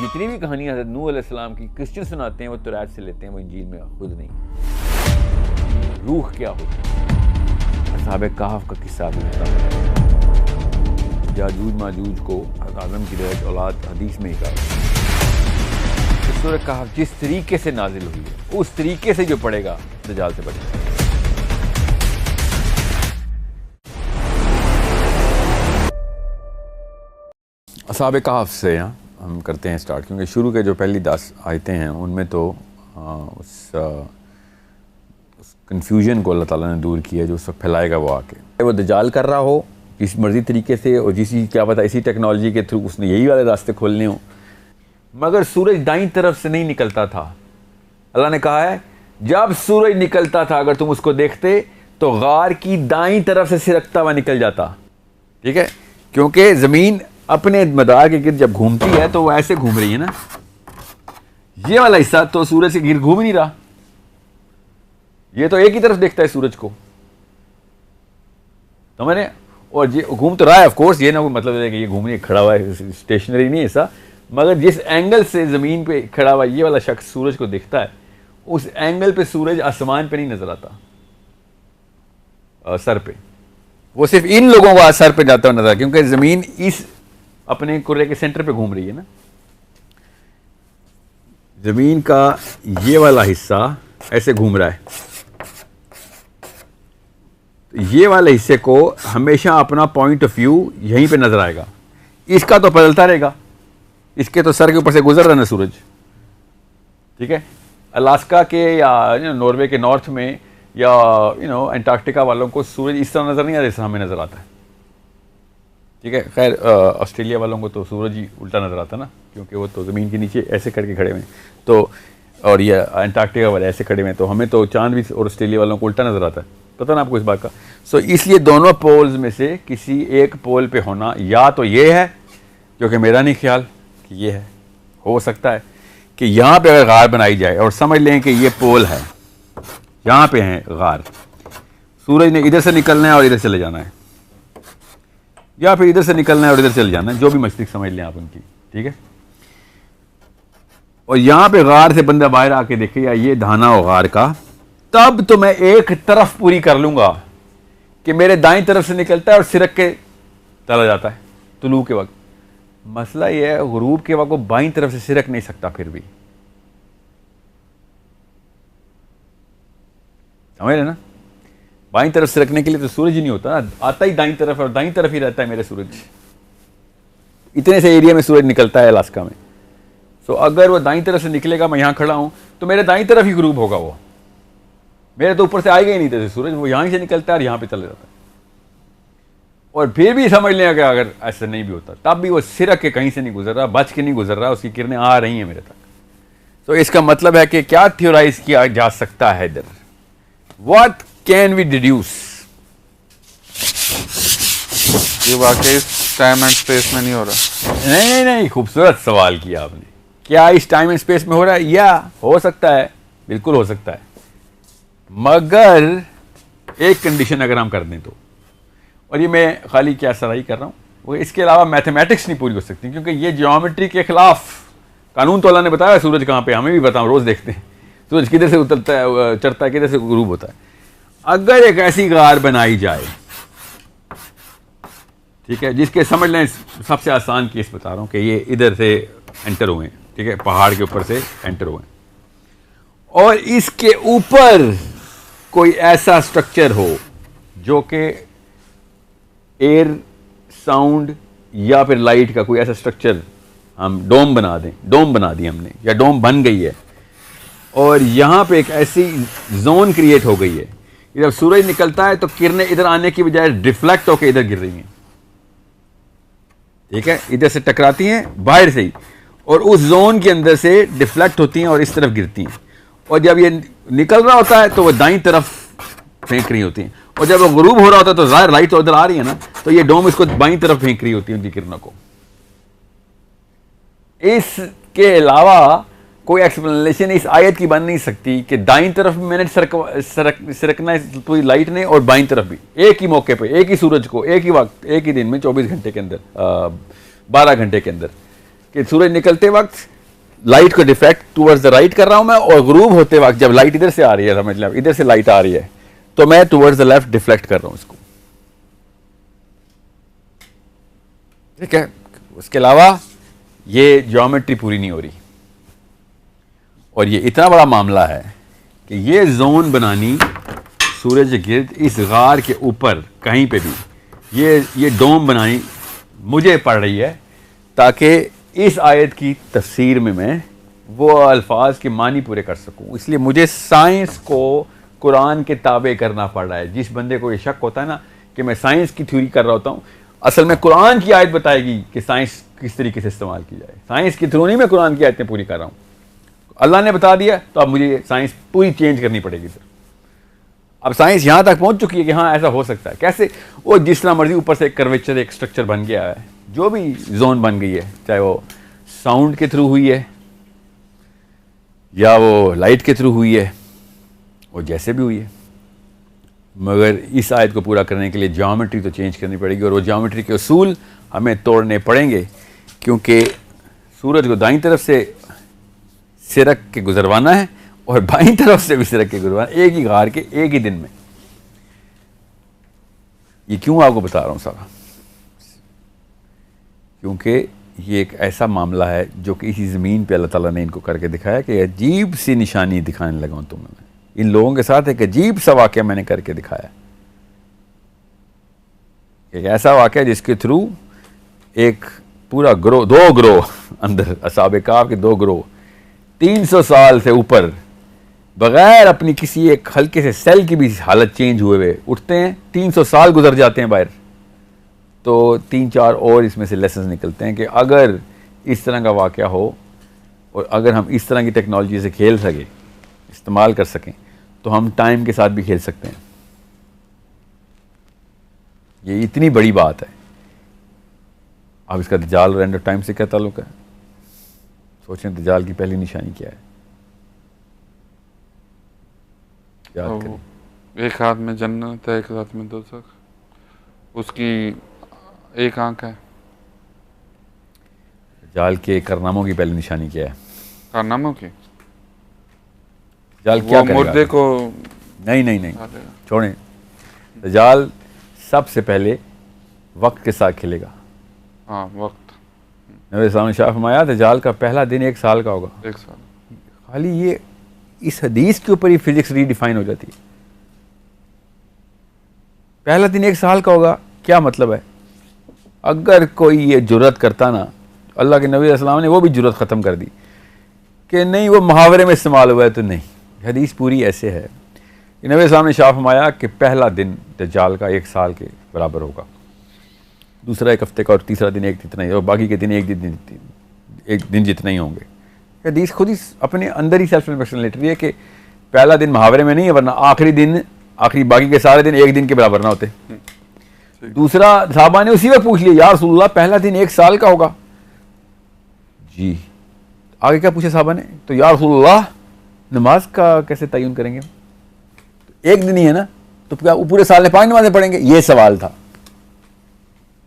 जितनी भी कहानियां हज़रत नूह अलैहिस्सलाम की क्रिश्चियन सुनाते हैं वो तौरात से लेते हैं, वो इंजील में खुद नहीं। रूह क्या होती है? असहाबे कहफ का किस्सा भी होता है। याजूज माजूज को आदम की रह औलाद हदीस में ही कहा। सूरह कहफ जिस तरीके से नाजिल हुई है उस तरीके से जो पड़ेगा दज्जाल से बचेगा। असहाबे कहफ से यहाँ हम करते हैं स्टार्ट, क्योंकि शुरू के जो पहली 10 आयतें हैं उनमें तो उस कन्फ्यूजन को अल्लाह ताला ने दूर किया जो उस वक्त फैलाएगा वो आके। वो दज्जाल कर रहा हो किस मर्जी तरीके से और जिसी क्या पता इसी टेक्नोलॉजी के थ्रू उसने यही वाले रास्ते खोलने हों, मगर सूरज दाईं तरफ से नहीं निकलता था। अल्लाह ने कहा है जब सूरज निकलता था अगर तुम उसको देखते तो गार की दाईं तरफ से सिरकता हुआ निकल जाता। ठीक है, क्योंकि ज़मीन अपने मदार के गिर्द जब घूमती है तो वो ऐसे घूम रही है ना, ये वाला हिस्सा तो सूरज के गिर्द घूम ही नहीं रहा, ये तो एक ही तरफ देखता है सूरज को। तो मैंने और ये घूम तो रहा है ऑफ कोर्स, ये ना कोई मतलब है कि ये घूमने खड़ा हुआ है, स्टेशनरी नहीं ऐसा, मगर जिस एंगल से ज़मीन पे खड़ा हुआ ये वाला शख्स सूरज को दिखता है उस एंगल पे सूरज आसमान पे नहीं नजर आता, सर पे। वो सिर्फ इन लोगों का सर पे जाता हुआ नजर, क्योंकि ज़मीन इस अपने कुर्रे के सेंटर पे घूम रही है ना। ज़मीन का ये वाला हिस्सा ऐसे घूम रहा है, तो ये वाले हिस्से को हमेशा अपना पॉइंट ऑफ व्यू यहीं पे नजर आएगा। इसका तो बदलता रहेगा, इसके तो सर के ऊपर से गुजर रहा है ना सूरज। ठीक है, अलास्का के या नॉर्वे के नॉर्थ में या अंटार्कटिका वालों को सूरज इस तरह नजर नहीं आता जैसा हमें नजर आता है। ठीक है, खैर ऑस्ट्रेलिया वालों को तो सूरज ही उल्टा नजर आता ना, क्योंकि वो तो ज़मीन के नीचे ऐसे करके खड़े हुए हैं, तो और ये अंटार्कटिका वाले ऐसे खड़े हुए हैं, तो हमें तो चांद भी और ऑस्ट्रेलिया वालों को उल्टा नजर आता है। पता ना आपको इस बात का। सो इसलिए दोनों पोल्स में से किसी एक पोल पे होना, या तो ये है, क्योंकि मेरा नहीं ख्याल कि ये है, हो सकता है कि यहाँ पे अगर गार बनाई जाए और समझ लें कि ये पोल है, यहाँ पे है गार, सूरज ने इधर से निकलना है और इधर चले जाना है, या फिर इधर से निकलना है और इधर चले जाना है, जो भी मस्तिष्क समझ लें आप उनकी। ठीक है, और यहाँ पे गार से बंदा बाहर आके देखे या ये धाना हो गार का, तब तो मैं एक तरफ पूरी कर लूंगा कि मेरे दाईं तरफ से निकलता है और सिरक के चला जाता है तुलू के वक्त। मसला यह है गुरूब के वक्त वो बाईं तरफ से सिरक नहीं सकता, फिर भी समझ रहे ना, बाईं तरफ सिरकने के लिए तो सूरज ही नहीं होता ना, आता ही दाईं तरफ, और दाईं तरफ ही रहता है मेरे सूरज। इतने से एरिया में सूरज निकलता है अलास्का में। सो अगर वो दाईं तरफ से निकलेगा, मैं यहाँ खड़ा हूं तो मेरे दाईं तरफ ही गुरूब होगा, वो मेरे तो ऊपर से आएगा ही नहीं था सूरज, वो यहाँ से निकलता है और यहाँ पे चले जाता है। और फिर भी समझ लें कि अगर ऐसा नहीं भी होता तब भी वो सिरक के कहीं से नहीं गुजर रहा, बच के नहीं गुजर रहा, उसकी किरणें आ रही हैं मेरे तक। तो इसका मतलब है कि क्या थ्योराइज किया जा सकता है इधर, व्हाट कैन वी डिड्यूस? ये वाकई टाइम एंड स्पेस में नहीं हो रहा। नहीं, खूबसूरत सवाल किया आपने। क्या इस टाइम एंड स्पेस में हो रहा है? या हो सकता है, बिल्कुल हो सकता है, मगर एक कंडीशन अगर हम कर दें तो, और ये मैं खाली क्या सराही कर रहा हूँ, वो इसके अलावा मैथमेटिक्स नहीं पूरी हो सकती, क्योंकि ये ज्योमेट्री के खिलाफ कानून तो अल्लाह ने बताया। सूरज कहाँ पे, हमें भी बताओ, रोज देखते हैं सूरज किधर से उतरता है, चढ़ता है, किधर से गुरूब होता है। अगर एक ऐसी गार बनाई जाए, ठीक है, जिसके समझ लें सबसे आसान केस बता रहा हूँ कि ये इधर से एंटर हुए, ठीक है, पहाड़ के ऊपर से एंटर हुए, और इसके ऊपर कोई ऐसा स्ट्रक्चर हो जो कि एयर, साउंड या फिर लाइट का कोई ऐसा स्ट्रक्चर, हम डोम बना दें, डोम बना दी हमने या डोम बन गई है, और यहाँ पे एक ऐसी जोन क्रिएट हो गई है, जब सूरज निकलता है तो किरणें इधर आने की बजाय डिफ्लेक्ट होकर इधर गिर रही हैं। ठीक है, इधर से टकराती हैं बाहर से ही, और उस जोन के अंदर से डिफ्लेक्ट होती हैं और इस तरफ गिरती हैं, और जब ये निकल रहा होता है तो वो दाईं तरफ फेंक रही होती हैं, और जब वो गुरूब हो रहा होता है तो ज़ाहिर लाइट उधर आ रही है ना, तो ये डोम इसको बाईं तरफ फेंक रही होती है उनकी किरणों को। इसके अलावा कोई एक्सप्लेनेशन इस आयत की बन नहीं सकती कि दाईं तरफ भी मैंने सरकना है पूरी लाइट ने, और बाईं तरफ भी एक ही मौके पे, एक ही सूरज को, एक ही वक्त, एक ही दिन में 24 घंटे के अंदर, 12 घंटे के अंदर, कि सूरज निकलते वक्त लाइट को डिफ्लेक्ट टूवर्ड्स द राइट कर रहा हूं मैं, और ग्रूब होते वक्त जब लाइट इधर से आ रही है, समझ लें इधर से लाइट आ रही है, तो मैं टूवर्ड्स द लेफ्ट डिफ्लेक्ट कर रहा हूं इसको। ठीक है, उसके अलावा ये ज्योमेट्री पूरी नहीं हो रही, और ये इतना बड़ा मामला है कि ये जोन बनानी सूरज के गिर्द इस गार के ऊपर कहीं पे भी, ये डोम बनानी मुझे पड़ रही है, ताकि इस आयत की तफसीर में मैं वो अल्फाज के मानी पूरे कर सकूं। इसलिए मुझे साइंस को कुरान के ताबे करना पड़ रहा है। जिस बंदे को ये शक होता है ना कि मैं साइंस की थ्योरी कर रहा होता हूँ, असल में कुरान की आयत बताएगी कि साइंस किस तरीके से इस्तेमाल की जाए। साइंस की थ्रू नहीं मैं कुरान की आयतें पूरी कर रहा हूँ, अल्लाह ने बता दिया, तो अब मुझे साइंस पूरी चेंज करनी पड़ेगी सर। अब साइंस यहाँ तक पहुँच चुकी है कि हाँ ऐसा हो सकता है। कैसे? वो जिस तरह मर्जी ऊपर से एक कर्वेचर, एक स्ट्रक्चर बन गया है, जो भी जोन बन गई है, चाहे वो साउंड के थ्रू हुई है या वो लाइट के थ्रू हुई है, वो जैसे भी हुई है, मगर इस आयत को पूरा करने के लिए ज्योमेट्री तो चेंज करनी पड़ेगी, और वो ज्योमेट्री के उसूल हमें तोड़ने पड़ेंगे, क्योंकि सूरज को दाईं तरफ से सिरक के गुजरवाना है और बाईं तरफ से भी सिरक के गुजरवाना, एक ही गार के एक ही दिन में। ये क्यों आपको बता रहा हूँ सारा? क्योंकि ये एक ऐसा मामला है जो कि इसी ज़मीन पे अल्लाह ताला ने इनको करके दिखाया कि अजीब सी निशानी दिखाने लगा हूँ तुम्हें मैं। इन लोगों के साथ एक अजीब सा वाक़या मैंने करके दिखाया, एक ऐसा वाक़या जिसके थ्रू एक पूरा ग्रोह, 2 ग्रोह अंदर, असहाब कहफ के 2 ग्रोह 300 साल से ऊपर बगैर अपनी किसी एक हल्के से सेल की भी हालत चेंज हुए हुए उठते हैं। 300 साल गुजर जाते हैं बाहर, तो 3-4 और इसमें से लेसन्स निकलते हैं कि अगर इस तरह का वाक़या हो और अगर हम इस तरह की टेक्नोलॉजी से खेल सकें, इस्तेमाल कर सकें, तो हम टाइम के साथ भी खेल सकते हैं। ये इतनी बड़ी बात है। अब इसका दज्जाल और एंड ऑफ टाइम से क्या ताल्लुक है? सोचें दज्जाल की पहली निशानी क्या है? याद करें। एक हाथ में जन्नत है, एक हाथ में दोज़ख, उसकी एक आंख है। दज्जाल के कारनामों की पहली निशानी क्या है? कारनामों की? दज्जाल क्या करेगा? मुर्दे को नहीं छोड़ें। दज्जाल सबसे पहले वक्त के साथ खेलेगा। हाँ, वक्त। नबी सामने शाह फरमाया दज्जाल का पहला दिन 1 साल का होगा। 1 साल। खाली ये इस हदीस के ऊपर ही फिजिक्स रीडिफाइन हो जाती है। पहला दिन 1 साल का होगा, क्या मतलब है? अगर कोई ये जुर्रत करता ना, अल्लाह के नबी अस्सलाम ने वो भी जुर्रत ख़त्म कर दी कि नहीं वो मुहावरे में इस्तेमाल हुआ है, तो नहीं, हदीस पूरी ऐसे है। नबी अस्सलाम ने शाह फरमाया कि पहला दिन दज्जाल का 1 साल के बराबर होगा, दूसरा 1 हफ्ते का, और तीसरा दिन 1 जितना ही, और बाकी के दिन 1 दिन जितना ही होंगे। हदीस खुद ही अपने अंदर ही सेल्फ रिफ्लेक्शन लेट रही है कि पहला दिन मुहावरे में नहीं है, वरना आखिरी बाकी के सारे दिन 1 दिन के बराबर ना होते। दूसरा, साहबा ने उसी वक्त पूछ लिया, या रसूलुल्लाह पहला दिन 1 साल का होगा जी। आगे क्या पूछा साहबा ने? तो या रसूलुल्लाह नमाज का कैसे तयन करेंगे? तो 1 दिन ही है ना, तो क्या पूरे साल में 5 नमाजें पढ़ेंगे? ये सवाल था।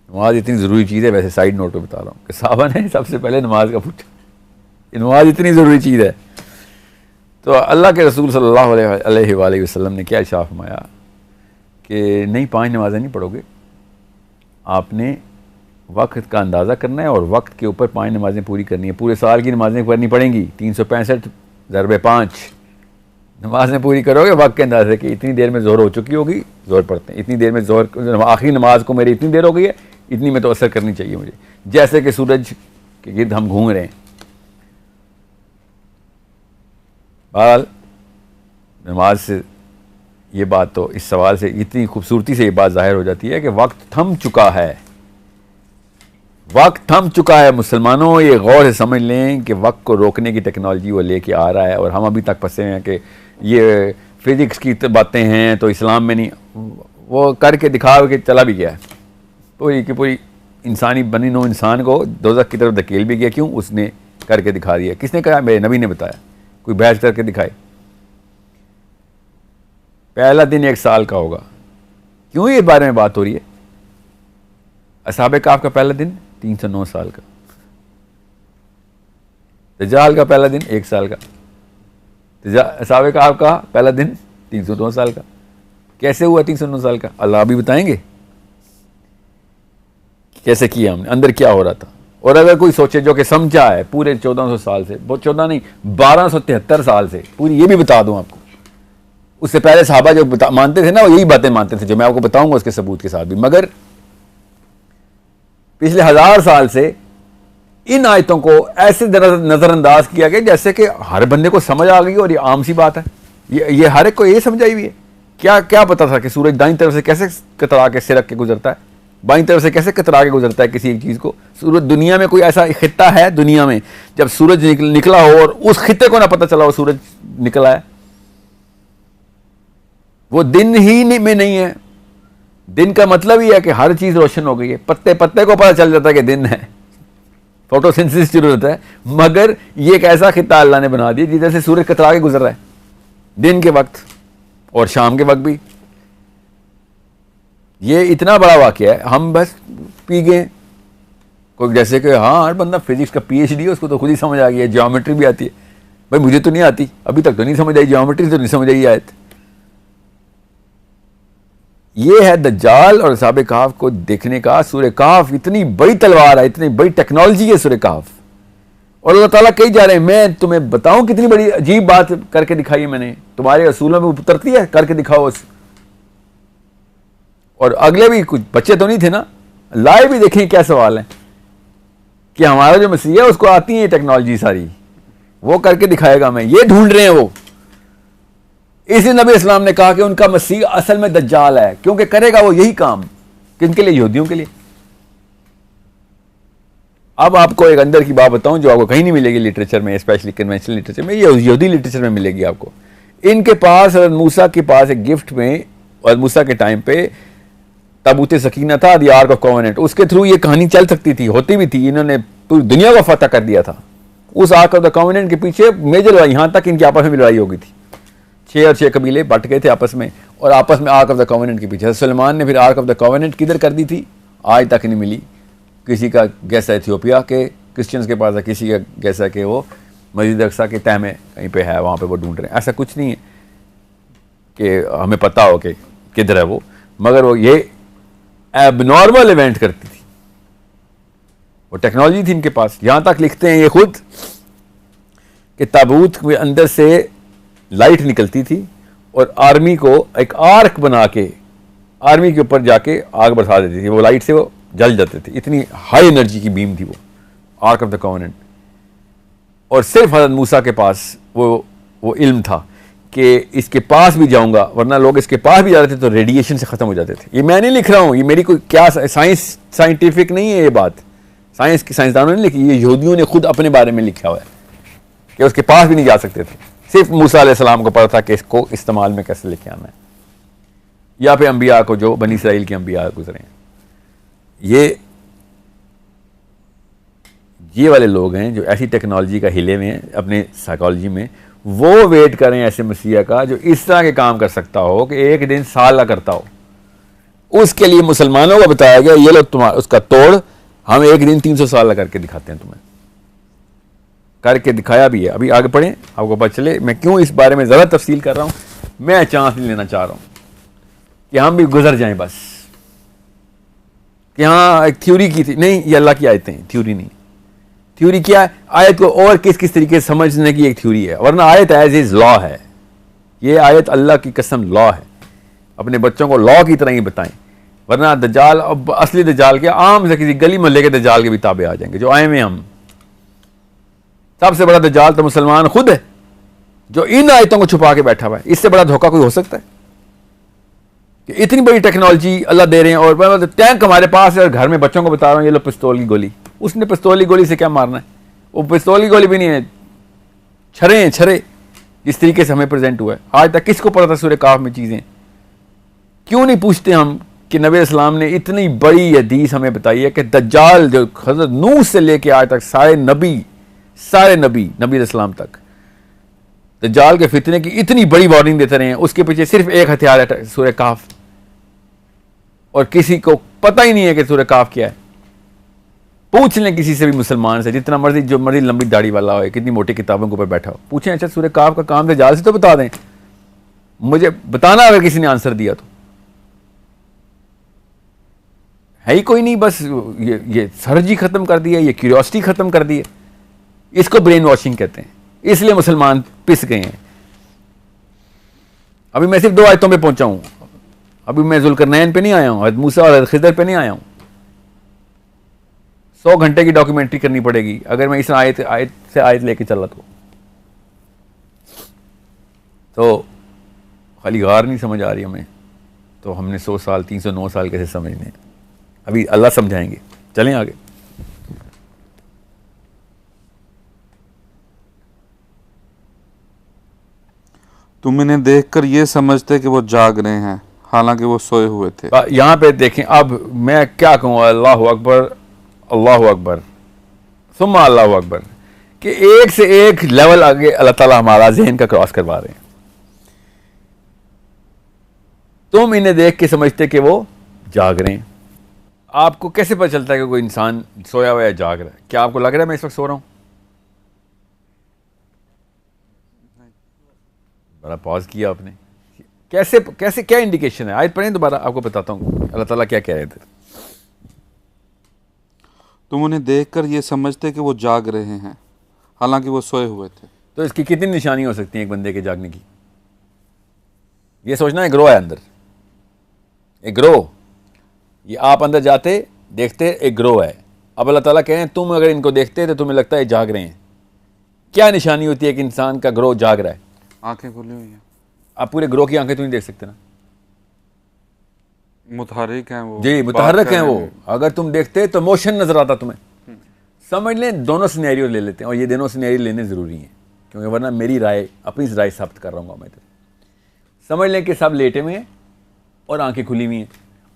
नमाज इतनी ज़रूरी चीज़ है, वैसे साइड नोट पे बता रहा हूँ कि साहबा ने सबसे पहले नमाज का पूछा। नमाज इतनी ज़रूरी चीज़ है, तो अल्लाह के रसूल सल्लल्लाहु अलैहि वसल्लम ने क्या इरशाद फरमाया कि नहीं, 5 नमाजें नहीं पढ़ोगे, आपने वक्त का अंदाज़ा करना है और वक्त के ऊपर 5 नमाजें पूरी करनी है। पूरे साल की नमाजें करनी पड़ेंगी, 365 × 5 नमाजें पूरी करोगे वक्त के अंदाजे कि इतनी देर में ज़ोहर हो चुकी होगी, ज़ोहर पढ़ते हैं, इतनी देर में ज़ोहर, आखिरी नमाज को मेरी इतनी देर हो गई है, इतनी में तो असर करनी चाहिए मुझे। जैसे कि सूरज के गिर्द हम घूम रहे हैं। बहरहाल नमाज से ये बात, तो इस सवाल से इतनी खूबसूरती से ये बात ज़ाहिर हो जाती है कि वक्त थम चुका है, वक्त थम चुका है। मुसलमानों ये गौर से समझ लें कि वक्त को रोकने की टेक्नोलॉजी वो लेके आ रहा है, और हम अभी तक फंसे हैं कि ये फिज़िक्स की बातें हैं तो इस्लाम में नहीं, वो करके दिखा के चला भी गया है। पूरी की पूरी इंसानी बनी नो इंसान को दोज़ख की तरफ धकेल भी गया। क्यों? उसने करके दिखा दिया। किसने कहा? मेरे नबी ने बताया। कोई बहस करके दिखाए। पहला दिन 1 साल का होगा। क्यों ये बारे में बात हो रही है? असहाबे काफ का पहला दिन 309 साल का, दज्जाल का पहला दिन 1 साल का, असहाबे काफ का पहला दिन 309 साल का। कैसे हुआ 309 साल का? अल्लाह भी बताएंगे कैसे किया हमने, अंदर क्या हो रहा था। और अगर कोई सोचे जो कि समझा है पूरे 1400 साल से, वो 14 नहीं 1273 साल से, पूरी ये भी बता दूं आपको। उससे पहले सहाबा जो मानते थे ना, वो यही बातें मानते थे जो मैं आपको बताऊंगा उसके सबूत के साथ भी। मगर पिछले 1000 साल से इन आयतों को ऐसे नजरअंदाज किया गया जैसे कि हर बंदे को समझ आ गई और ये आम सी बात है। ये हर एक को ये समझ आई हुई है। क्या क्या पता था कि सूरज दाईं तरफ से कैसे कतरा के सिरक के गुजरता है, बाईं तरफ से कैसे कतरा के गुजरता है किसी एक चीज को। सूरज, दुनिया में कोई ऐसा खित्ता है दुनिया में जब सूरज निकला हो और उस खित्ते को ना पता चला हो सूरज निकला है? वो दिन ही में नहीं है। दिन का मतलब ही है कि हर चीज रोशन हो गई है। पत्ते पत्ते को पता चल जाता है कि दिन है, फोटोसिंथेसिस शुरू होता है। मगर ये एक ऐसा खित्ता अल्लाह ने बना दिया जिधर से सूरज कतरा के गुजर रहा है दिन के वक्त और शाम के वक्त भी। ये इतना बड़ा वाकया है, हम बस पी गए। कोई जैसे कि हाँ हर बंदा फिजिक्स का PhD है, उसको तो खुद ही समझ आ गई है, ज्योमेट्री भी आती है। भाई मुझे तो नहीं आती, अभी तक तो नहीं समझ आई, ज्योमेट्री तो नहीं समझ आई आयत। ये है दज्जाल और असहाबे काफ को देखने का। सूरह काफ इतनी बड़ी तलवार है, इतनी बड़ी टेक्नोलॉजी है सूरह काफ। और अल्लाह ताला कही जा रहे हैं मैं तुम्हें बताऊं कितनी बड़ी अजीब बात करके दिखाई है मैंने, तुम्हारे रसूलों में उतरती है, करके दिखाओ। और अगले भी कुछ बच्चे तो नहीं थे ना, लाए भी देखें क्या सवाल है कि हमारा जो मसीह है उसको आती है टेक्नोलॉजी सारी, वो करके दिखाएगा। मैं ये ढूंढ रहे हैं वो। इसी नबी इस्लाम ने कहा कि उनका मसीह असल में दज्जाल है, क्योंकि करेगा वो यही काम। किनके लिए? यहूदियों के लिए। अब आपको एक अंदर की बात बताऊं जो आपको कहीं नहीं मिलेगी लिटरेचर में, स्पेशली कन्वेंशनल लिटरेचर में, ये यहूदी लिटरेचर में मिलेगी आपको। इनके पास मूसा के पास एक गिफ्ट में, और मूसा के टाइम पे ताबूत सकीना था, द आर्क ऑफ कॉवेनेंट, उसके थ्रू ये कहानी चल सकती थी, होती भी थी। इन्होंने पूरी दुनिया को फतह कर दिया था। उस आर्क ऑफ द कॉवेनेंट के पीछे मेजर लड़ाई, यहां तक इनकी आपस में लड़ाई हो गई थी। 6 और 6 कबीले बट गए थे आपस में, और आपस में आर्क ऑफ द कॉवेनेंट के पीछे। सलमान ने फिर आर्क ऑफ द कॉवेनेंट किधर कर दी थी, आज तक नहीं मिली। किसी का गैस है इथियोपिया के क्रिश्चियंस के पास है, किसी का गैस है कि वो मस्जिद अक्सा के तह में कहीं पे है, वहाँ पे वो ढूंढ रहे हैं। ऐसा कुछ नहीं है कि हमें पता हो कि किधर है वो, मगर वो ये एबनॉर्मल इवेंट करती थी। वो टेक्नोलॉजी थी इनके पास। यहाँ तक लिखते हैं ये खुद कि ताबूत के अंदर से लाइट निकलती थी और आर्मी को एक आर्क बना के आर्मी के ऊपर जाके आग बरसा देती थी। वो लाइट से वो जल जाते थे, इतनी हाई एनर्जी की बीम थी वो आर्क ऑफ द कॉवेनेंट। और सिर्फ हज़रत मूसा के पास वो इल्म था कि इसके पास भी जाऊंगा, वरना लोग इसके पास भी जाते थे तो रेडिएशन से ख़त्म हो जाते थे। ये मैं नहीं लिख रहा हूँ, ये मेरी कोई क्या साइंटिफिक नहीं है ये बात, साइंस की साइंसदानों ने लिखी, ये यहूदियों ने खुद अपने बारे में लिखा हुआ है कि उसके पास भी नहीं जा सकते थे। सिर्फ मूसा अलैहिस्सलाम को पता था कि इसको इस्तेमाल में कैसे लेके आना है, या फिर अंबिया को, जो बनी इसराइल के अंबिया गुजरे हैं। ये वाले लोग हैं जो ऐसी टेक्नोलॉजी का हिले में हैं अपने साइकोलॉजी में। वो वेट करें ऐसे मसीहा का जो इस तरह के काम कर सकता हो कि एक दिन साल का करता हो। उसके लिए मुसलमानों को बताया गया ये लो तुम्हारा उसका तोड़, हम एक दिन 300 साल करके दिखाते हैं, तुम्हें करके दिखाया भी है। अभी आगे पढ़ें, आपको पता चले मैं क्यों इस बारे में ज़्यादा तफसील कर रहा हूँ। मैं चांस नहीं लेना चाह रहा हूँ कि हम भी गुजर जाएं बस कि हाँ एक थ्योरी की थी, नहीं, ये अल्लाह की आयतें, थ्योरी नहीं। थ्योरी क्या है? आयत को और किस किस तरीके से समझने की एक थ्योरी है, वरना आयत एज इज लॉ है। ये आयत अल्लाह की कसम लॉ है। अपने बच्चों को लॉ की तरह ही बताएं, वरना दज्जाल, अब असली दज्जाल क्या, आम से किसी गली मोहल्ले के दज्जाल के भी ताबे आ जाएंगे जो आए में हम। सबसे बड़ा दज्जाल तो मुसलमान खुद है जो इन आयतों को छुपा के बैठा हुआ है। इससे बड़ा धोखा कोई हो सकता है कि इतनी बड़ी टेक्नोलॉजी अल्लाह दे रहे हैं और टैंक हमारे पास है और घर में बच्चों को बता रहा हूँ ये लो पिस्तौल की गोली। उसने पिस्तौल की गोली से क्या मारना है? वो पिस्तौल की गोली भी नहीं है, छरे हैं, छरे। इस तरीके से हमें प्रेजेंट हुआ है। आज तक किसको पता था सूरह काफ में चीज़ें? क्यों नहीं पूछते हम कि नबी इस्लाम ने इतनी बड़ी हदीस हमें बताई है कि दज्जाल जो हज़रत नूह से लेके आज तक सारे नबी सारे नबी इस्लाम तक दज्जाल के फितने की इतनी बड़ी वार्निंग देते रहे हैं, उसके पीछे सिर्फ एक हथियार है, सूरह काफ, और किसी को पता ही नहीं है कि सूरह काफ क्या है। पूछ लें किसी से भी मुसलमान से, जितना मर्जी जो मर्जी लंबी दाढ़ी वाला हो, कितनी मोटी किताबों के ऊपर बैठा हो, पूछें अच्छा सूरह काफ का काम दज्जाल से तो बता दें, मुझे बताना अगर किसी ने आंसर दिया तो। है ही कोई नहीं, बस ये सरजी खत्म कर दिया, ये क्यूरियोसिटी खत्म कर दी है, इसको ब्रेन वॉशिंग कहते हैं। इसलिए मुसलमान पिस गए हैं। अभी मैं सिर्फ 2 आयतों पे पहुंचा हूं, अभी मैं जुल्करनैन पे नहीं आया हूं, हज़रत मूसा और हज़रत खिदर पे नहीं आया हूं। 100 घंटे की डॉक्यूमेंट्री करनी पड़ेगी अगर मैं इस आयत से आयत लेके चला तो खाली गार नहीं समझ आ रही हमें, तो हमने 100 साल 309 साल कैसे समझने हैं? अभी अल्लाह समझाएंगे। चलें आगे। तुम इन्हें देखकर ये समझते कि वो जाग रहे हैं, हालांकि वो सोए हुए थे। यहाँ पे देखें, अब मैं क्या कहूँ, अल्लाह अकबर सुम्मा अल्लाह अकबर, कि एक से एक लेवल आगे अल्लाह ताला हमारा जहन का क्रॉस करवा रहे हैं। तुम इन्हें देख के समझते कि वो जाग रहे हैं। आपको कैसे पता चलता है कि कोई इंसान सोया हुआ है, जाग रहा है? क्या आपको लग रहा है मैं इस वक्त सो रहा हूं? बड़ा पॉज किया आपने। कैसे कैसे क्या इंडिकेशन है? आयत पढ़ें दोबारा, आपको बताता हूं अल्लाह ताला क्या कह रहे थे। तुम उन्हें देखकर ये समझते कि वो जाग रहे हैं, हालांकि वो सोए हुए थे। तो इसकी कितनी निशानी हो सकती है एक बंदे के जागने की? ये सोचना है ग्रोह है अंदर, एक ग्रोह, ये आप अंदर जाते देखते एक ग्रोह है। अब अल्लाह ताला कह रहे हैं तुम अगर इनको देखते तो तुम्हें लगता है जाग रहे हैं। क्या निशानी होती है कि इंसान का ग्रोह जाग रहा है? आंखें खुली हुई हैं। आप पूरे ग्रोह की आंखें तो नहीं देख सकते ना। मुतहरिक हैं वो, जी मुतहरक हैं वो। अगर तुम देखते तो मोशन नजर आता तुम्हें। समझ लें, दोनों सिनेरियो ले लेते हैं, और ये दोनों सिनेरियो लेने जरूरी हैं, क्योंकि वरना मेरी राय अपनी राय साबित कर रहा हूँ मैं। तो समझ लें कि सब लेटे हुए हैं और आंखें खुली हुई हैं,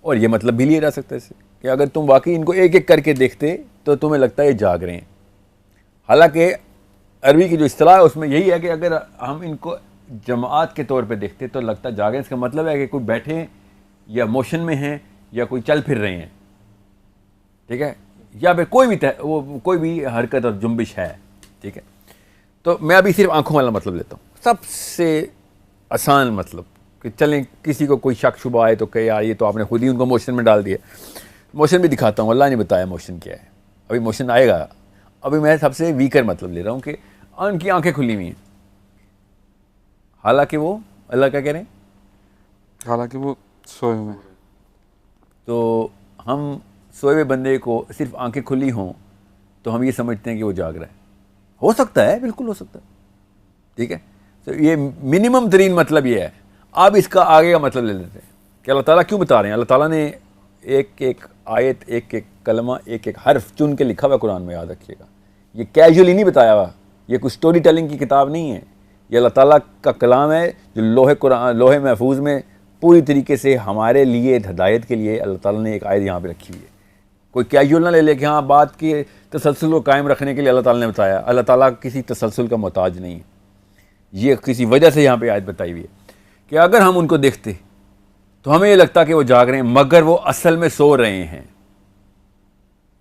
और ये मतलब भी लिया जा सकता है इससे कि अगर तुम वाकई इनको एक एक करके देखते तो तुम्हें लगता है ये जाग रहे हैं। हालांकि अरबी की जो इस्तिलाह है उसमें यही है कि अगर हम इनको जमात के तौर पे देखते तो लगता जाग रहे हैं। इसका मतलब है कि कोई बैठे हैं या मोशन में हैं या कोई चल फिर रहे हैं, ठीक है, या फिर कोई भी हरकत और जुम्बिश है, ठीक है। तो मैं अभी सिर्फ आंखों वाला मतलब लेता हूँ, सबसे आसान मतलब, कि चलें किसी को कोई शक शुबा आए तो कहे यार ये तो आपने खुद ही उनको मोशन में डाल दिया। मोशन भी दिखाता हूँ, अल्लाह ने बताया मोशन क्या है, अभी मोशन आएगा। अभी मैं सबसे वीकर मतलब ले रहा हूँ कि उनकी आंखें खुली हुई हैं, हालांकि वो अल्लाह क्या कह रहे हैं, हालांकि वो सोए हुए हैं। तो हम सोए हुए बंदे को सिर्फ आंखें खुली हों तो हम ये समझते हैं कि वो जाग रहा है। हो सकता है, बिल्कुल हो सकता है, ठीक है। तो ये मिनिमम तरीन मतलब ये है। अब इसका आगे का मतलब ले लेते हैं कि अल्लाह ताला क्यों बता रहे हैं। अल्लाह ताला ने एक एक आयत, एक एक कलमा, एक एक हर्फ चुन के लिखा हुआ कुरान में, याद रखिएगा। ये कैजुअली नहीं बताया हुआ, ये कुछ स्टोरी टेलिंग की किताब नहीं है। ये अल्लाह ताला का कलाम है जो लोहे महफूज में पूरी तरीके से हमारे लिए हिदायत के लिए अल्लाह ताला ने एक आयत यहाँ पे रखी हुई है। कोई कैजुअल ना ले ले कि हाँ बात के तसलसल को कायम रखने के लिए अल्लाह ताला ने बताया। अल्लाह ताला किसी तसलसल का मोहताज नहीं है, ये किसी वजह से यहाँ पे आयत बताई हुई है कि अगर हम उनको देखते तो हमें ये लगता कि वो जाग रहे हैं, मगर वो असल में सो रहे हैं,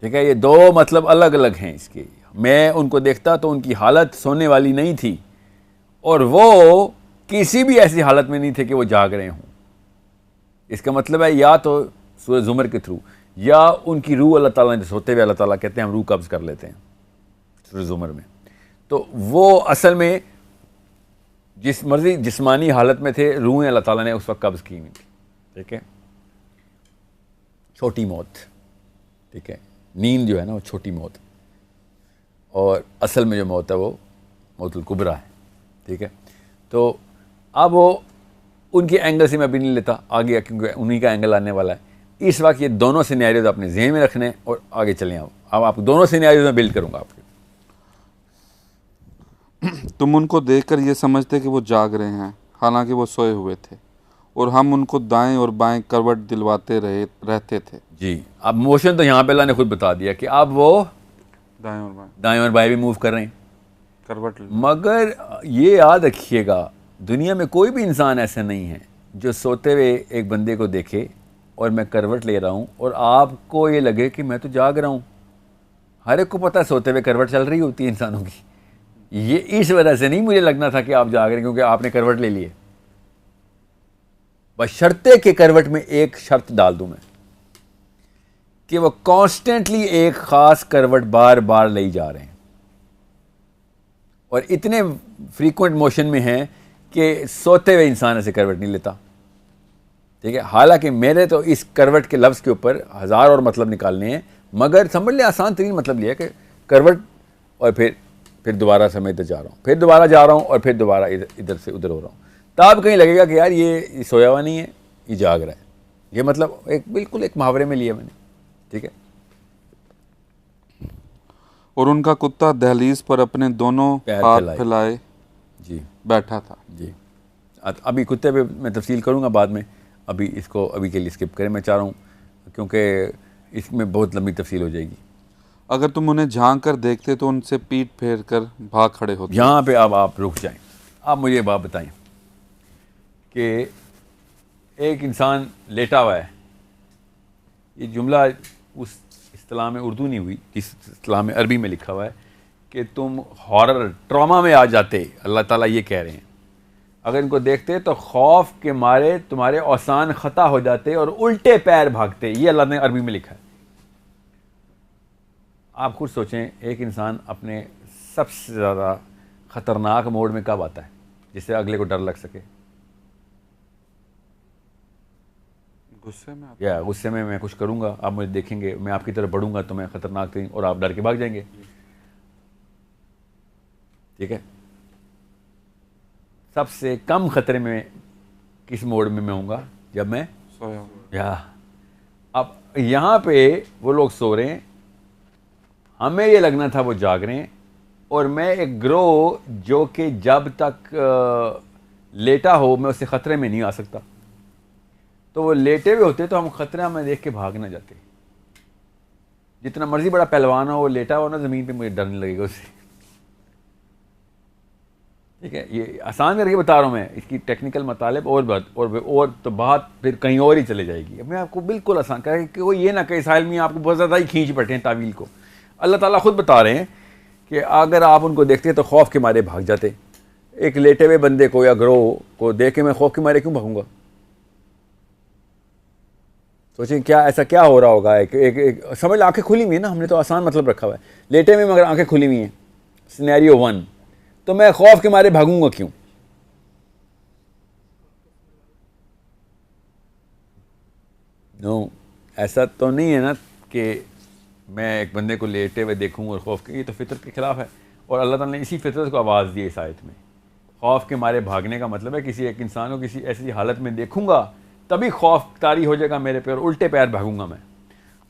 ठीक है। ये दो मतलब अलग अलग हैं इसके। मैं उनको देखता तो उनकी हालत सोने वाली नहीं थी, और वो किसी भी ऐसी हालत में नहीं थे कि वो जाग रहे हों। इसका मतलब है या तो सूरह ज़ुमर के थ्रू, या उनकी रूह अल्लाह ताला ने सोते हुए, अल्लाह ताला कहते हैं हम रूह कब्ज़ कर लेते हैं सूरह ज़ुमर में, तो वो असल में जिस मर्जी जिस्मानी हालत में थे, रूहें अल्लाह ताला ने उस वक्त कब्ज़ की हुई थी, ठीक है। छोटी मौत, ठीक है। नींद जो है ना वो छोटी मौत, और असल में जो मौत है वो मौतुल कुबरा है, ठीक है। तो अब वो उनके एंगल से मैं भी नहीं लेता आगे, क्योंकि उन्हीं का एंगल आने वाला है। इस वक्त ये दोनों सिनेरियोज अपने जहन में रखने और आगे चलें। अब आप दोनों सिनेरियोज में बिल्ड करूंगा आपके। तुम उनको देखकर ये समझते कि वो जाग रहे हैं, हालांकि वो सोए हुए थे, और हम उनको दाएं और बाएं करवट दिलवाते रहते थे। जी, अब मोशन तो यहाँ पे अल्लाह ने खुद बता दिया कि अब वो दाएं और बाएं भी मूव कर रहे हैं, करवट मगर ये याद रखिएगा, दुनिया में कोई भी इंसान ऐसा नहीं है जो सोते हुए एक बंदे को देखे और मैं करवट ले रहा हूँ और आपको ये लगे कि मैं तो जाग रहा हूँ। हर एक को पता है सोते हुए करवट चल रही होती है इंसानों की। ये इस वजह से नहीं मुझे लगना था कि आप जाग रहे हैं क्योंकि आपने करवट ले ली है। बशर्ते के करवट में एक शर्त डाल दूं मैं कि वो कॉन्स्टेंटली एक खास करवट बार बार ले जा रहे हैं और इतने फ्रीक्वेंट मोशन में हैं कि सोते हुए इंसान ऐसे करवट नहीं लेता। ठीक है, हालांकि मेरे तो इस करवट के लफ्ज़ के ऊपर हज़ार और मतलब निकालने हैं, मगर समझ ले आसान तरीन मतलब लिया कि करवट और फिर दोबारा से मैं इधर जा रहा हूँ, फिर दोबारा जा रहा हूँ और फिर दोबारा इधर से उधर हो रहा हूँ। तब कहीं लगेगा कि यार ये सोया हुआ नहीं है, ये जाग रहा है। ये मतलब बिल्कुल एक मुहावरे में लिया मैंने। ठीक है। और उनका कुत्ता दहलीज पर अपने दोनों हाथ फैलाए जी बैठा था। जी, अभी कुत्ते पे मैं तफसील करूँगा बाद में, अभी इसको अभी के लिए स्किप करें। मैं चाह रहा हूँ क्योंकि इसमें बहुत लंबी तफसील हो जाएगी। अगर तुम उन्हें झांक कर देखते तो उनसे पीठ फेर कर भाग खड़े होते। यहाँ पे अब आप रुक जाएं। आप मुझे बात बताएं कि एक इंसान लेटा हुआ है। ये जुमला उस इस्तिलाह में उर्दू नहीं हुई, इस इस्तिलाह में अरबी में लिखा हुआ है कि तुम हॉरर ट्रॉमा में आ जाते, अल्लाह ताला ये कह रहे हैं। अगर इनको देखते तो खौफ के मारे तुम्हारे औसान ख़ता हो जाते और उल्टे पैर भागते। ये अल्लाह ने अरबी में लिखा है। आप खुद सोचें, एक इंसान अपने सबसे ज़्यादा ख़तरनाक मोड में कब आता है जिससे अगले को डर लग सके? गुस्से में या गुस्से में मैं कुछ करूँगा, आप मुझे देखेंगे, मैं आपकी तरफ बढ़ूंगा तो मैं ख़तरनाक थी और आप डर के भाग जाएंगे। ठीक है। सबसे कम ख़तरे में किस मोड में मैं होऊंगा? जब मैं सोया। या अब यहाँ पे वो लोग सो रहे हैं, हमें ये लगना था वो जाग रहे हैं, और मैं एक ग्रोह जो कि जब तक लेटा हो मैं उससे ख़तरे में नहीं आ सकता, तो वो लेटे हुए होते तो हम ख़तरा में देख के भाग ना जाते। जितना मर्जी बड़ा पहलवान हो, वो लेटा हो ना ज़मीन पे, मुझे डर नहीं लगेगा उससे। ठीक है, ये आसान करके बता रहा हूँ मैं, इसकी टेक्निकल मतलब और तो बात फिर कहीं और ही चले जाएगी। मैं आपको बिल्कुल आसान कह कि वो ये ना कहे साहिल में आपको बहुत ज़्यादा ही खींच बैठे हैं तावील को। अल्लाह ताला खुद बता रहे हैं कि अगर आप उनको देखते तो खौफ के मारे भाग जाते। एक लेटे हुए बंदे को या ग्रोह को देख के मैं खौफ के मारे क्यों भागूंगा? सोचें क्या ऐसा क्या हो रहा होगा। एक समझ, आंखें खुली हुई है ना, हमने तो आसान मतलब रखा हुआ है, लेटे में मगर आंखें खुली हुई हैं, सिनेरियो 1, तो मैं खौफ के मारे भागूंगा क्यों? नो, ऐसा तो नहीं है ना कि मैं एक बंदे को लेटे हुए देखूं और खौफ के, ये तो फितरत के खिलाफ है। और अल्लाह ताला ने इसी फितरत को आवाज़ दी इस आयत में। खौफ के मारे भागने का मतलब है किसी एक इंसान को किसी ऐसी हालत में देखूंगा तभी खौफ तारी हो जाएगा मेरे पे और उल्टे पैर भागूंगा मैं।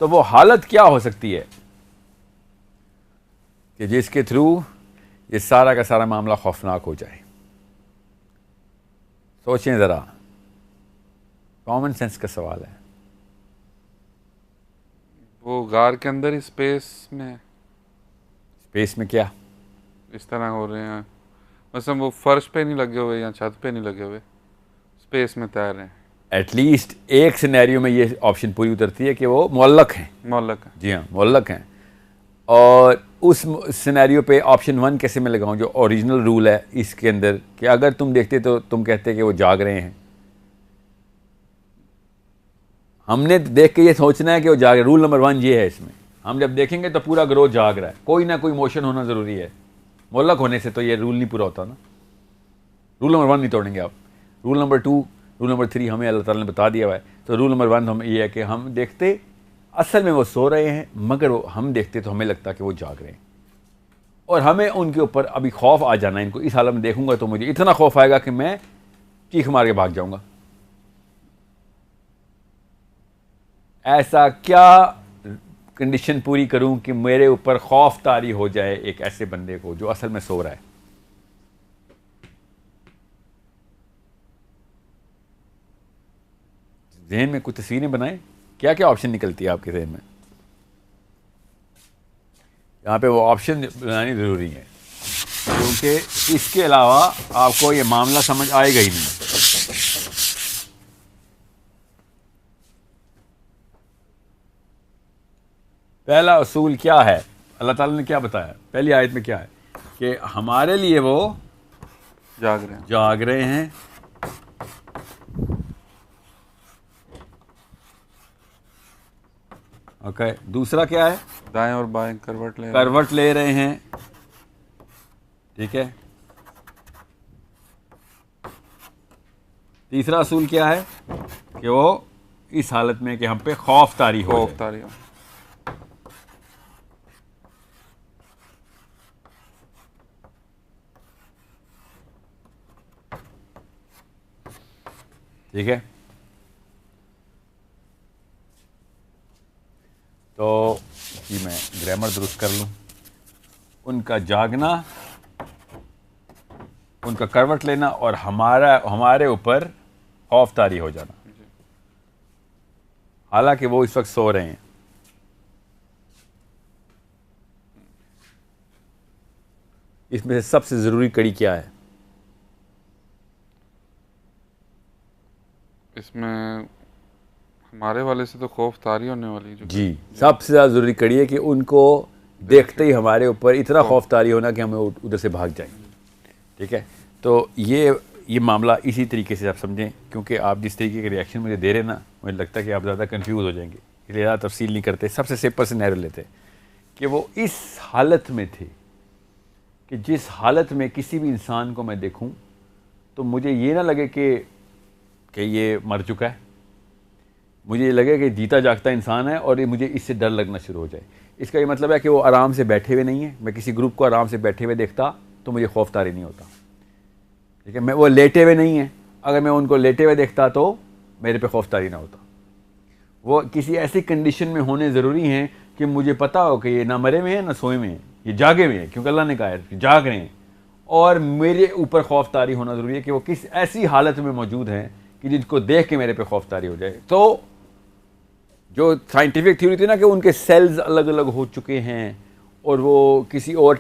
तो वो हालत क्या हो सकती है कि जिसके थ्रू ये सारा का सारा मामला खौफनाक हो जाए? सोचें ज़रा, कॉमन सेंस का सवाल है। वो गार के अंदर ही स्पेस में क्या इस तरह हो रहे हैं, मतलब वो फर्श पे नहीं लगे हुए या छत पे नहीं लगे हुए, स्पेस में तैर रहे हैं। एटलीस्ट एक सिनेरियो में ये ऑप्शन पूरी उतरती है कि वो मुअल्लक हैं। मुअल्लक है। जी हाँ, मुअल्लक हैं। और उस सिनेरियो पे ऑप्शन 1 कैसे मैं लगाऊं, जो ओरिजिनल रूल है इसके अंदर, कि अगर तुम देखते तो तुम कहते कि वो जाग रहे हैं। हमने देख के ये सोचना है कि वो जाग रहे। रूल नंबर 1 ये है इसमें, हम जब देखेंगे तो पूरा ग्रोह जाग रहा है, कोई ना कोई मोशन होना ज़रूरी है। मुअल्लक होने से तो ये रूल नहीं पूरा होता ना। रूल नंबर 1 नहीं तोड़ेंगे आप। रूल नंबर 2, रूल नंबर 3 हमें अल्लाह ताला ने बता दिया हुआ है। तो रूल नंबर 1 हम ये है कि हम देखते असल में वो सो रहे हैं, मगर वो हम देखते तो हमें लगता कि वो जाग रहे हैं, और हमें उनके ऊपर अभी खौफ आ जाना है। इनको इस हालत में देखूंगा तो मुझे इतना खौफ आएगा कि मैं चीख मार के भाग जाऊंगा। ऐसा क्या कंडीशन पूरी करूं कि मेरे ऊपर खौफ तारी हो जाए एक ऐसे बंदे को जो असल में सो रहा है? जहन में कुछ तस्वीरें बनाएं, क्या क्या ऑप्शन निकलती है आपके जहन में? यहाँ पे वो ऑप्शन बनानी ज़रूरी है। क्योंकि इसके अलावा आपको ये मामला समझ आएगा ही नहीं। पहला असूल क्या है, अल्लाह ताला ने क्या बताया पहली आयत में, क्या है कि हमारे लिए वो जाग रहे हैं। ओके, दूसरा क्या है, दाएं और बाएं करवट ले रहे हैं। ठीक है, तीसरा असूल क्या है कि वो इस हालत में कि हम पे खौफ तारी हो जाए। ठीक है, तो कि मैं ग्रामर दुरुस्त कर लूं। उनका जागना, उनका करवट लेना और हमारे ऊपर खौफ तारी हो जाना, हालांकि वो इस वक्त सो रहे हैं। इसमें से सबसे जरूरी कड़ी क्या है? इसमें हमारे वाले से तो खौफ तारी होने वाली जो जी, सबसे ज़्यादा ज़रूरी कड़ी है कि उनको देखते ही हमारे ऊपर इतना खौफ तारी होना कि हमें उधर से भाग जाएं। ठीक है, तो ये मामला इसी तरीके से आप समझें, क्योंकि आप जिस तरीके के रिएक्शन मुझे दे रहे हैं ना, मुझे लगता है कि आप ज़्यादा कंफ्यूज हो जाएंगे, इसलिए ज़्यादा तफसील नहीं करते। सबसे सिंपल सिनेरियो लेते कि वो इस हालत में थे कि जिस हालत में किसी भी इंसान को मैं देखूं तो मुझे ये ना लगे कि ये मर चुका है, मुझे ये लगे कि जीता जागता इंसान है और ये मुझे इससे डर लगना शुरू हो जाए। इसका ये मतलब है कि वो आराम से बैठे हुए नहीं है। मैं किसी ग्रुप को आराम से बैठे हुए देखता तो मुझे खौफ तारी नहीं होता। ठीक है, मैं वो लेटे हुए नहीं है, अगर मैं उनको लेटे हुए देखता तो मेरे पे खौफ तारी ना होता। वो किसी ऐसी कंडीशन में होने ज़रूरी हैं कि मुझे पता हो कि ये ना मरे हुए हैं ना सोए हुए हैं, ये जागे हुए हैं, क्योंकि अल्लाह ने कहा है कि जाग रहे हैं, और मेरे ऊपर खौफ तारी होना ज़रूरी है कि वो किस ऐसी हालत में मौजूद हैं कि जिनको देख के मेरे पे खौफ तारी हो जाए। तो जो साइंटिफिक थ्योरी थी ना कि उनके सेल्स अलग अलग हो चुके हैं और वो किसी और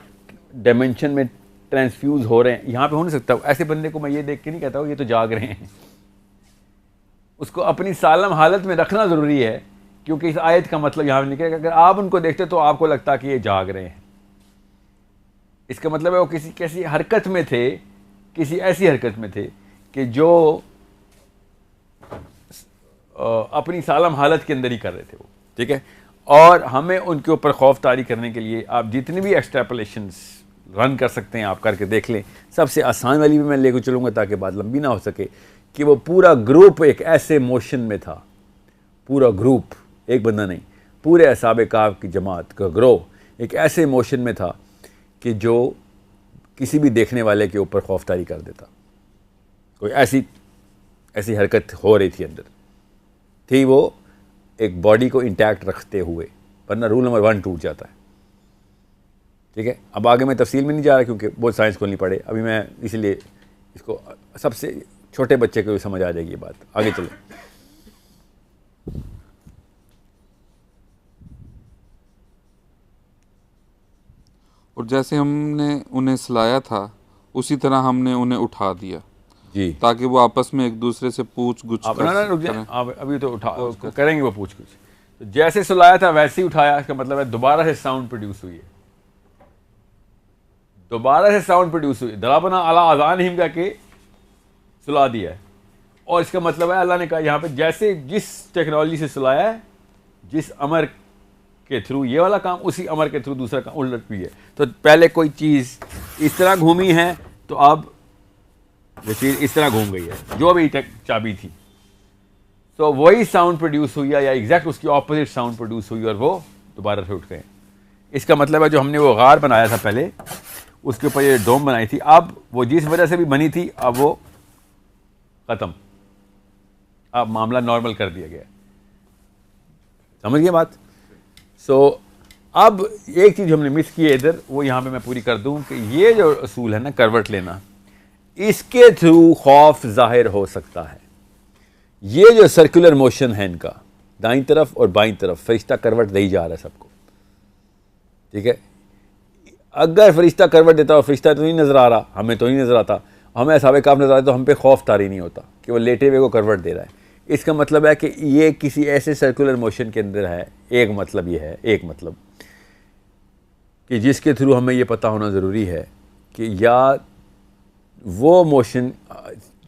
डायमेंशन में ट्रांसफ्यूज हो रहे हैं, यहाँ पे हो नहीं सकता। ऐसे बंदे को मैं ये देख के नहीं कहता हूँ ये तो जाग रहे हैं, उसको अपनी सालम हालत में रखना ज़रूरी है, क्योंकि इस आयत का मतलब यहाँ पे निकलेगा अगर आप उनको देखते तो आपको लगता कि ये जाग रहे हैं। इसका मतलब है वो किसी हरकत में थे, किसी ऐसी हरकत में थे कि जो अपनी सालम हालत के अंदर ही कर रहे थे वो। ठीक है, और हमें उनके ऊपर खौफ तारी करने के लिए आप जितनी भी एक्सट्रापोलेशंस रन कर सकते हैं आप करके देख लें। सबसे आसान वाली भी मैं लेकर चलूँगा ताकि बात लंबी ना हो सके, कि वो पूरा ग्रुप एक ऐसे मोशन में था, पूरा ग्रुप, एक बंदा नहीं, पूरे असहाबे कहफ की जमात का ग्रोह एक ऐसे मोशन में था कि जो किसी भी देखने वाले के ऊपर खौफ तारी कर देता। कोई ऐसी हरकत हो रही थी अंदर, थी वो एक बॉडी को इंटैक्ट रखते हुए, वरना रूल नंबर 1 टूट जाता है। ठीक है, अब आगे मैं तफसील में नहीं जा रहा क्योंकि बहुत साइंस को नहीं पढ़े अभी मैं, इसलिए इसको सबसे छोटे बच्चे को भी समझ आ जाएगी ये बात। आगे चलो, और जैसे हमने उन्हें सुलाया था उसी तरह हमने उन्हें उठा दिया जी, ताकि वो आपस में एक दूसरे से पूछ गुछ आप ना रुक जाए, आप अभी तो उठा करेंगे वो पूछ कुछ। तो जैसे सुलाया था वैसे ही उठाया, इसका मतलब है दोबारा से साउंड प्रोड्यूस हुई है, दोबारा से साउंड प्रोड्यूस हुई, दराबना अला अजान हिम करके सुला दिया है। और इसका मतलब है अल्लाह ने कहा यहाँ पे जैसे जिस टेक्नोलॉजी से सुलाया है, जिस अमर के थ्रू ये वाला काम, उसी अमर के थ्रू दूसरा काम उलट भी है। तो पहले कोई चीज़ इस तरह घूमी है तो अब वो चीज़ इस तरह घूम गई है, जो भी चाबी थी, तो वही साउंड प्रोड्यूस हुई है या एग्जैक्ट उसकी ऑपोजिट साउंड प्रोड्यूस हुई और वो दोबारा से उठ गए। इसका मतलब है जो हमने वो गार बनाया था पहले, उसके ऊपर ये डोम बनाई थी, अब वो जिस वजह से भी बनी थी अब वो ख़त्म, अब मामला नॉर्मल कर दिया गया। समझ गए बात? सो अब एक चीज़ हमने मिस की है इधर, वो यहाँ पे मैं पूरी कर दूँ कि ये जो असूल है ना करवट लेना, इसके थ्रू खौफ जाहिर हो सकता है। ये जो सर्कुलर मोशन है इनका, दाईं तरफ और बाईं तरफ फरिश्ता करवट दे ही जा रहा है सबको। ठीक है, अगर फरिश्ता करवट देता हो, फरिश्ता तो नहीं नज़र आ रहा, हमें तो नहीं नज़र आता, हमें असहाबे काफ नज़र आता, तो हम पे खौफ तारी नहीं होता कि वो लेटे हुए को करवट दे रहा है। इसका मतलब है कि ये किसी ऐसे सर्कुलर मोशन के अंदर है। एक मतलब ये है, एक मतलब कि जिसके थ्रू हमें ये पता होना ज़रूरी है कि या वो मोशन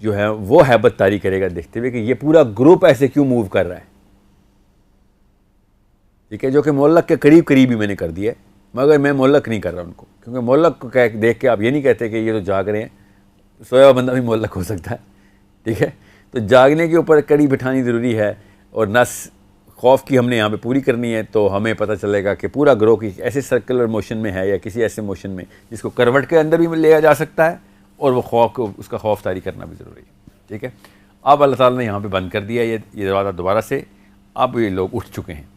जो है वो हैबत तारी करेगा देखते हुए कि ये पूरा ग्रुप ऐसे क्यों मूव कर रहा है, ठीक है, जो कि मोहल्लक के करीब करीब ही मैंने कर दिया है, मगर मैं मोहल्लक नहीं कर रहा उनको, क्योंकि मोहल्लक को देख के आप ये नहीं कहते कि ये तो जाग रहे हैं, सोया हुआ बंदा भी मोहल्लक हो सकता है, ठीक है। तो जागने के ऊपर कड़ी बिठानी ज़रूरी है, और नस खौफ की हमने यहाँ पे पूरी करनी है, तो हमें पता चलेगा कि पूरा ग्रोह की ऐसे सर्कुलर मोशन में है या किसी ऐसे मोशन में जिसको करवट के अंदर भी लिया जा सकता है, और वो खौफ को, उसका खौफ तारी करना भी ज़रूरी है, ठीक है। अब अल्लाह ताला ने यहाँ पे बंद कर दिया ये दरवाज़ा दोबारा से, अब ये लोग उठ चुके हैं।